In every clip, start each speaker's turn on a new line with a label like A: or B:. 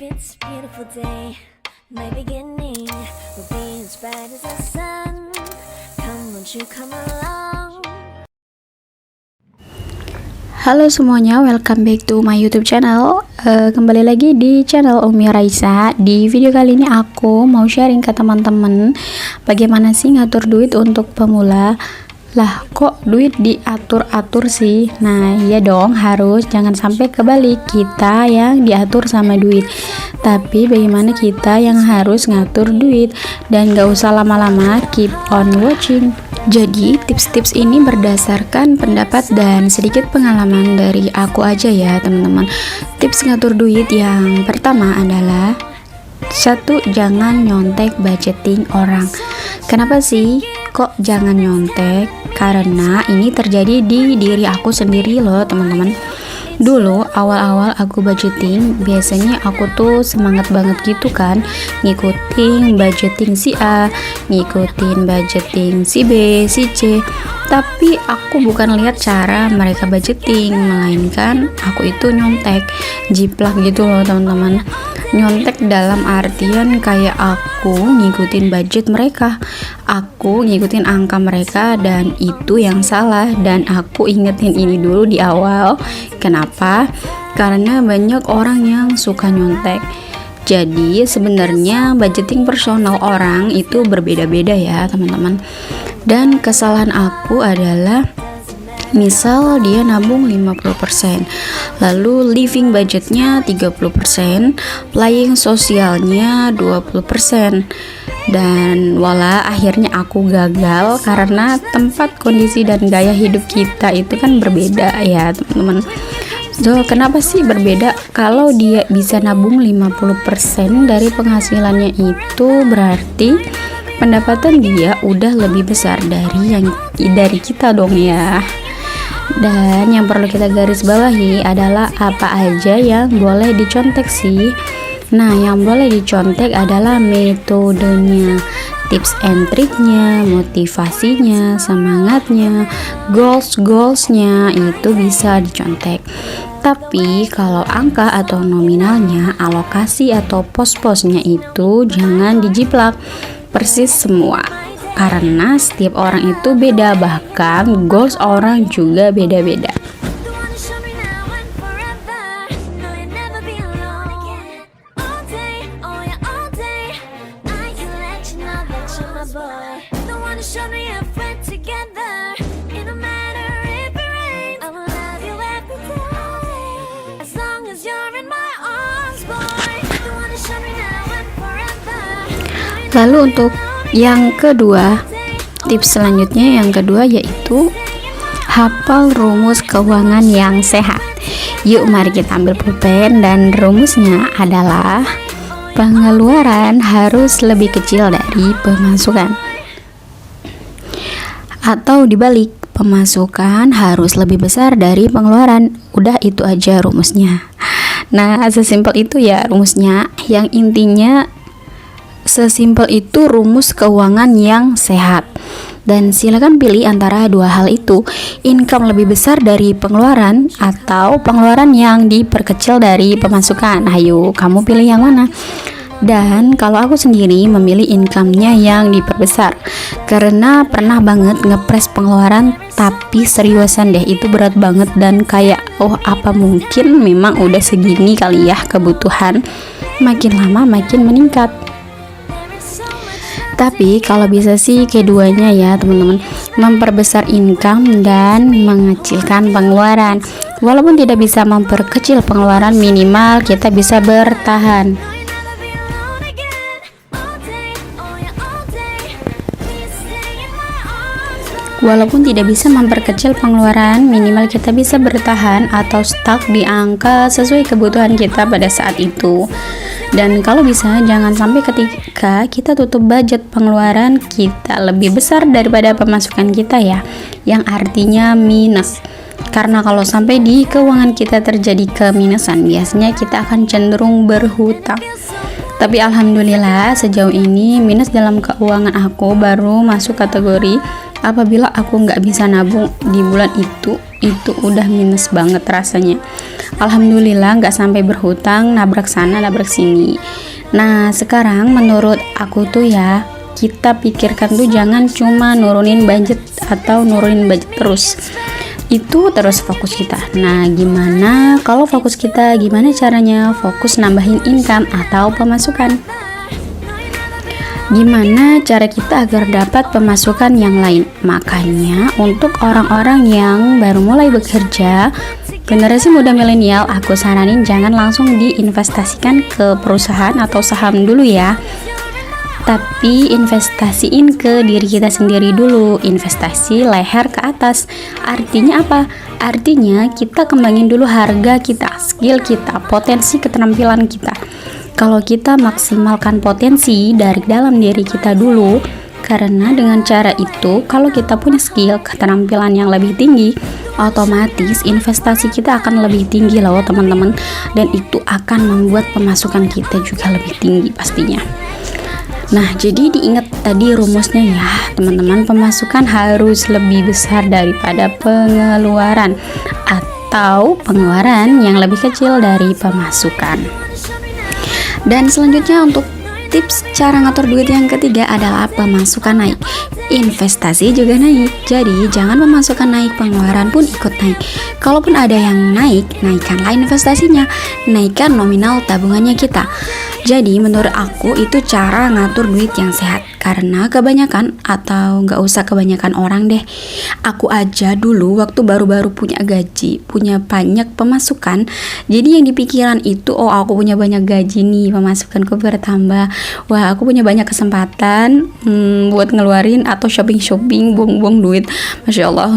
A: It's a beautiful day, my beginning will be as bright as the sun. Come, won't you come along?
B: Halo semuanya, welcome back to my YouTube channel. Kembali lagi di channel Umi Raisa. Di video kali ini aku mau sharing ke teman-teman bagaimana sih ngatur duit untuk pemula. Lah, kok duit diatur-atur sih? Nah, iya dong, harus. Jangan sampai kebalik, kita yang diatur sama duit. Tapi bagaimana kita yang harus ngatur duit? Dan gak usah lama-lama, keep on watching. Jadi, tips-tips ini berdasarkan pendapat dan sedikit pengalaman dari aku aja ya, teman-teman. Tips ngatur duit yang pertama adalah 1. Jangan nyontek budgeting orang. Kenapa sih kok jangan nyontek? Karena ini terjadi di diri aku sendiri loh, teman-teman. Dulu awal-awal aku budgeting, biasanya aku tuh semangat banget gitu kan, ngikutin budgeting si A, ngikutin budgeting si B, si C. Tapi aku bukan lihat cara mereka budgeting, melainkan aku itu nyontek, jiplak gitu loh, teman-teman. Nyontek dalam artian kayak aku ngikutin budget mereka, aku ngikutin angka mereka, dan itu yang salah. Dan aku ingetin ini dulu di awal. Kenapa? Karena banyak orang yang suka nyontek. Jadi sebenarnya budgeting personal orang itu berbeda-beda ya, teman-teman. Dan kesalahan aku adalah misal dia nabung 50%, lalu living budgetnya 30%, playing sosialnya 20%. Dan wala akhirnya aku gagal karena tempat, kondisi, dan gaya hidup kita itu kan berbeda ya, teman-teman. So, kenapa sih berbeda? Kalau dia bisa nabung 50% dari penghasilannya, itu berarti pendapatan dia udah lebih besar dari kita dong ya. Dan yang perlu kita garis bawahi adalah apa aja yang boleh dicontek sih. Nah, yang boleh dicontek adalah metodenya, tips and triknya, motivasinya, semangatnya, goalsnya itu bisa dicontek. Tapi kalau angka atau nominalnya, alokasi atau pos-posnya itu jangan dijiplak persis semua. Karena setiap orang itu beda, bahkan goals orang juga beda-beda. Lalu untuk yang kedua, tips selanjutnya yang kedua yaitu hafal rumus keuangan yang sehat. Yuk mari kita ambil pulpen, dan rumusnya adalah pengeluaran harus lebih kecil dari pemasukan. Atau dibalik, pemasukan harus lebih besar dari pengeluaran. Udah, itu aja rumusnya. Nah, sesimpel itu ya rumusnya. Yang intinya sesimpel itu rumus keuangan yang sehat. Dan silakan pilih antara dua hal itu, income lebih besar dari pengeluaran atau pengeluaran yang diperkecil dari pemasukan. Ayo, kamu pilih yang mana? Dan kalau aku sendiri memilih income-nya yang diperbesar, karena pernah banget ngepres pengeluaran, tapi seriusan deh, itu berat banget. Dan kayak, oh apa mungkin memang udah segini kali ya kebutuhan, makin lama makin meningkat. Tapi kalau bisa sih keduanya ya, teman-teman, memperbesar income dan mengecilkan pengeluaran. Walaupun tidak bisa memperkecil pengeluaran, minimal kita bisa bertahan. Walaupun tidak bisa memperkecil pengeluaran, minimal kita bisa bertahan atau stuck di angka sesuai kebutuhan kita pada saat itu. Dan kalau bisa, jangan sampai ketika kita tutup budget pengeluaran kita lebih besar daripada pemasukan kita ya, yang artinya minus. Karena kalau sampai di keuangan kita terjadi keminusan, biasanya kita akan cenderung berhutang. Tapi alhamdulillah sejauh ini minus dalam keuangan aku baru masuk kategori apabila aku nggak bisa nabung di bulan itu udah minus banget rasanya. Alhamdulillah nggak sampai berhutang, nabrak sana nabrak sini. Nah sekarang menurut aku tuh ya, kita pikirkan tuh jangan cuma nurunin budget atau nurunin budget terus, itu terus fokus kita. Nah gimana kalau fokus kita, gimana caranya fokus nambahin income atau pemasukan? Gimana cara kita agar dapat pemasukan yang lain? Makanya untuk orang-orang yang baru mulai bekerja, generasi muda milenial, aku saranin jangan langsung diinvestasikan ke perusahaan atau saham dulu ya, tapi investasiin ke diri kita sendiri dulu. Investasi leher ke atas. Artinya apa? Artinya kita kembangin dulu harga kita, skill kita, potensi keterampilan kita. Kalau kita maksimalkan potensi dari dalam diri kita dulu, karena dengan cara itu kalau kita punya skill keterampilan yang lebih tinggi, otomatis investasi kita akan lebih tinggi loh teman-teman, dan itu akan membuat pemasukan kita juga lebih tinggi pastinya. Nah jadi diingat tadi rumusnya ya teman-teman, pemasukan harus lebih besar daripada pengeluaran, atau pengeluaran yang lebih kecil dari pemasukan. Dan selanjutnya untuk tips cara ngatur duit yang ketiga adalah pemasukan naik, investasi juga naik. Jadi jangan pemasukan naik, pengeluaran pun ikut naik. Kalaupun ada yang naik, naikkanlah investasinya, naikkan nominal tabungannya kita. Jadi menurut aku itu cara ngatur duit yang sehat. Karena kebanyakan, atau gak usah kebanyakan orang deh, aku aja dulu waktu baru-baru punya gaji, punya banyak pemasukan, jadi yang dipikiran itu, oh aku punya banyak gaji nih, pemasukanku bertambah, wah aku punya banyak kesempatan buat ngeluarin atau shopping-shopping, buang-buang duit. Masya Allah,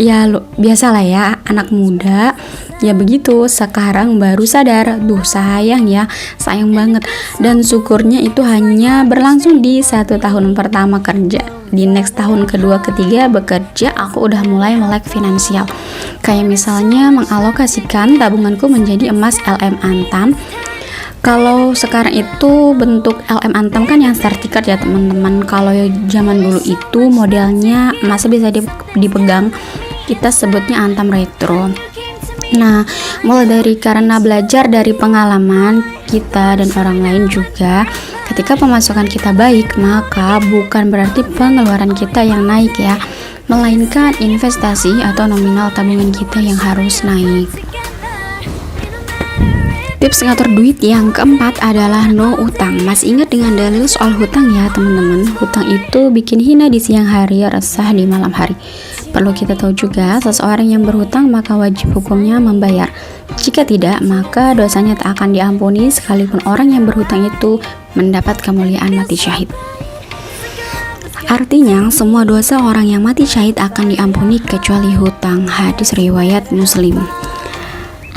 B: ya biasalah ya anak muda ya begitu. Sekarang baru sadar, duh sayang ya, sayang banget. Dan syukurnya itu hanya berlangsung di 1 tahun pertama kerja. Di next tahun kedua ketiga bekerja, aku udah mulai melek finansial. Kayak misalnya mengalokasikan tabunganku menjadi emas LM Antam. Kalau sekarang itu bentuk LM Antam kan yang sertifikat ya teman-teman. Kalau zaman dulu itu modelnya masih bisa dipegang, kita sebutnya Antam Retro. Nah, mulai dari karena belajar dari pengalaman kita dan orang lain juga, ketika pemasukan kita baik, maka bukan berarti pengeluaran kita yang naik ya, melainkan investasi atau nominal tabungan kita yang harus naik. Tips ngatur duit yang keempat adalah no utang. Masih ingat dengan dalil soal hutang ya teman-teman? Hutang itu bikin hina di siang hari, resah di malam hari. Perlu kita tahu juga, seseorang yang berhutang maka wajib hukumnya membayar. Jika tidak, maka dosanya tak akan diampuni sekalipun orang yang berhutang itu mendapat kemuliaan mati syahid. Artinya, semua dosa orang yang mati syahid akan diampuni kecuali hutang. Hadis riwayat Muslim.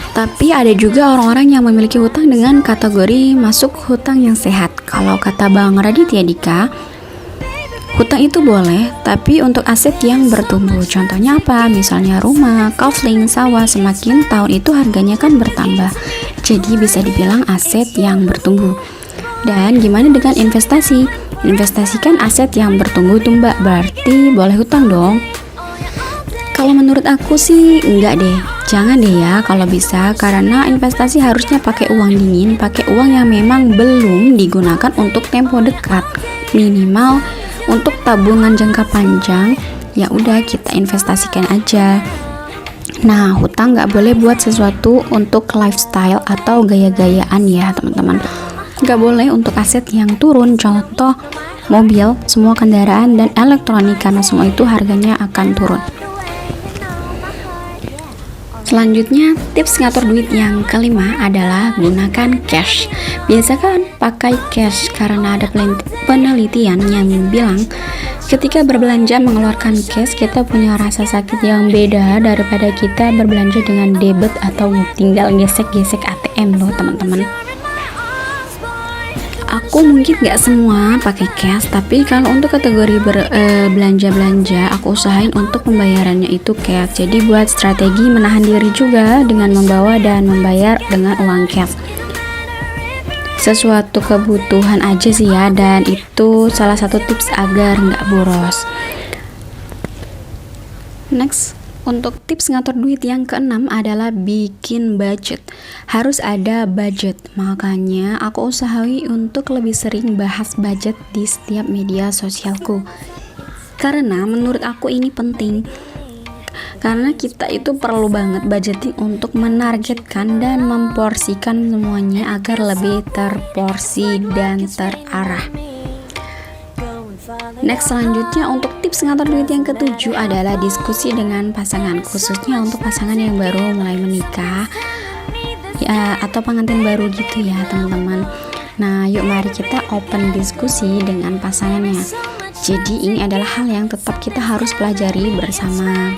B: Tapi ada juga orang-orang yang memiliki hutang dengan kategori masuk hutang yang sehat. Kalau kata Bang Raditya Dika, hutang itu boleh, tapi untuk aset yang bertumbuh. Contohnya apa? Misalnya rumah, kafling, sawah, semakin tahun itu harganya kan bertambah. Jadi bisa dibilang aset yang bertumbuh. Dan gimana dengan investasi? Investasikan aset yang bertumbuh tuh mbak, berarti boleh hutang dong. Kalau menurut aku sih enggak deh, jangan deh ya kalau bisa, karena investasi harusnya pakai uang dingin, pakai uang yang memang belum digunakan untuk tempo dekat. Minimal untuk tabungan jangka panjang, ya udah kita investasikan aja. Nah, hutang nggak boleh buat sesuatu untuk lifestyle atau gaya-gayaan ya teman-teman. Nggak boleh untuk aset yang turun, contoh mobil, semua kendaraan dan elektronik, karena semua itu harganya akan turun. Selanjutnya, tips ngatur duit yang kelima adalah gunakan cash. Biasakan pakai cash karena ada penelitian yang bilang ketika berbelanja mengeluarkan cash, kita punya rasa sakit yang beda daripada kita berbelanja dengan debit atau tinggal gesek-gesek ATM loh teman-teman. Aku mungkin gak semua pakai cash, tapi kalau untuk kategori belanja-belanja, aku usahain untuk pembayarannya itu cash. Jadi buat strategi menahan diri juga dengan membawa dan membayar dengan uang cash. sesuatu kebutuhan aja sih ya, dan itu salah satu tips agar nggak boros. Next, untuk tips ngatur duit yang keenam adalah bikin budget. Harus ada budget, makanya aku usahain untuk lebih sering bahas budget di setiap media sosialku. Karena menurut aku ini penting. Karena kita itu perlu banget budgeting untuk menargetkan dan memporsikan semuanya agar lebih terporsi dan terarah. Next, selanjutnya untuk tips ngatur duit yang ketujuh adalah diskusi dengan pasangan, khususnya untuk pasangan yang baru mulai menikah ya, atau pengantin baru gitu ya teman-teman. Nah, yuk mari kita open diskusi dengan pasangannya. Jadi ini adalah hal yang tetap kita harus pelajari bersama.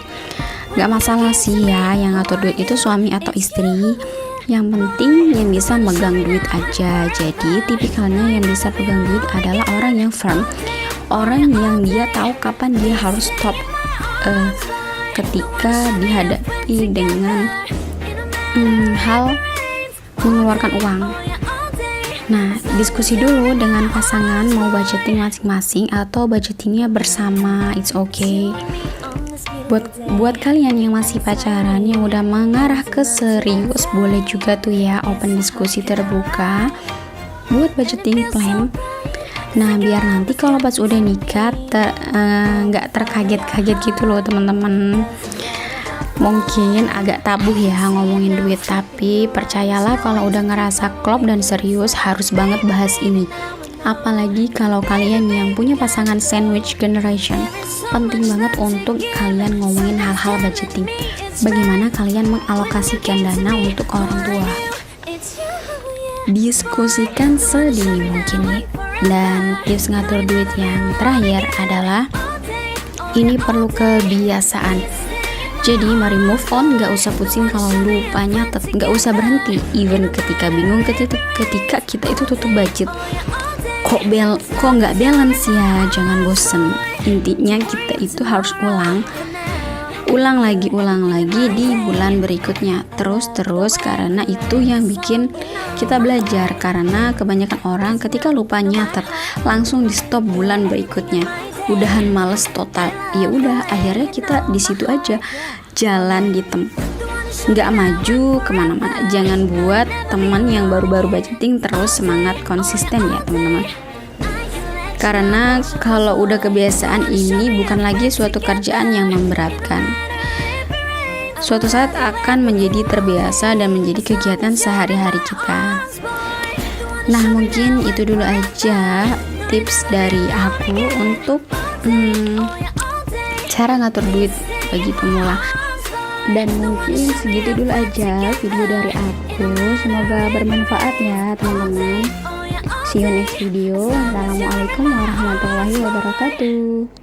B: Gak masalah sih ya yang ngatur duit itu suami atau istri, yang penting yang bisa megang duit aja. Jadi tipikalnya yang bisa pegang duit adalah orang yang firm, orang yang dia tahu kapan dia harus stop ketika dihadapi dengan hal mengeluarkan uang. Nah, diskusi dulu dengan pasangan mau budgeting masing-masing atau budgetingnya bersama, it's okay. Buat kalian yang masih pacaran yang udah mengarah ke serius, boleh juga tuh ya open diskusi terbuka buat budgeting plan. Nah, biar nanti kalau pas udah nikah nggak terkaget-kaget gitu loh teman-teman. Mungkin agak tabu ya ngomongin duit, tapi percayalah kalau udah ngerasa klop dan serius harus banget bahas ini. Apalagi kalau kalian yang punya pasangan sandwich generation, penting banget untuk kalian ngomongin hal-hal budgeting. Bagaimana kalian mengalokasikan dana untuk orang tua. Diskusikan sedini mungkin nih. Dan tips ngatur duit yang terakhir adalah ini perlu kebiasaan. Jadi mari move on, gak usah pusing kalau lupa nyatet, gak usah berhenti. Even ketika bingung ketika kita itu tutup budget, kok nggak balance ya, jangan bosen. Intinya kita itu harus ulang lagi di bulan berikutnya, terus karena itu yang bikin kita belajar. Karena kebanyakan orang ketika lupa nyatet langsung di stop bulan berikutnya, udahan males total. Ya udah, akhirnya kita di situ aja jalan di tempat, nggak maju kemana-mana. Jangan buat teman yang baru-baru budgeting terus semangat konsisten ya teman-teman. Karena kalau udah kebiasaan, ini bukan lagi suatu kerjaan yang memberatkan. Suatu saat akan menjadi terbiasa dan menjadi kegiatan sehari-hari kita. Nah, mungkin itu dulu aja tips dari aku untuk cara ngatur duit bagi pemula. Dan mungkin segitu dulu aja video dari aku. Semoga bermanfaat ya teman-teman. See you next video. Assalamualaikum warahmatullahi wabarakatuh.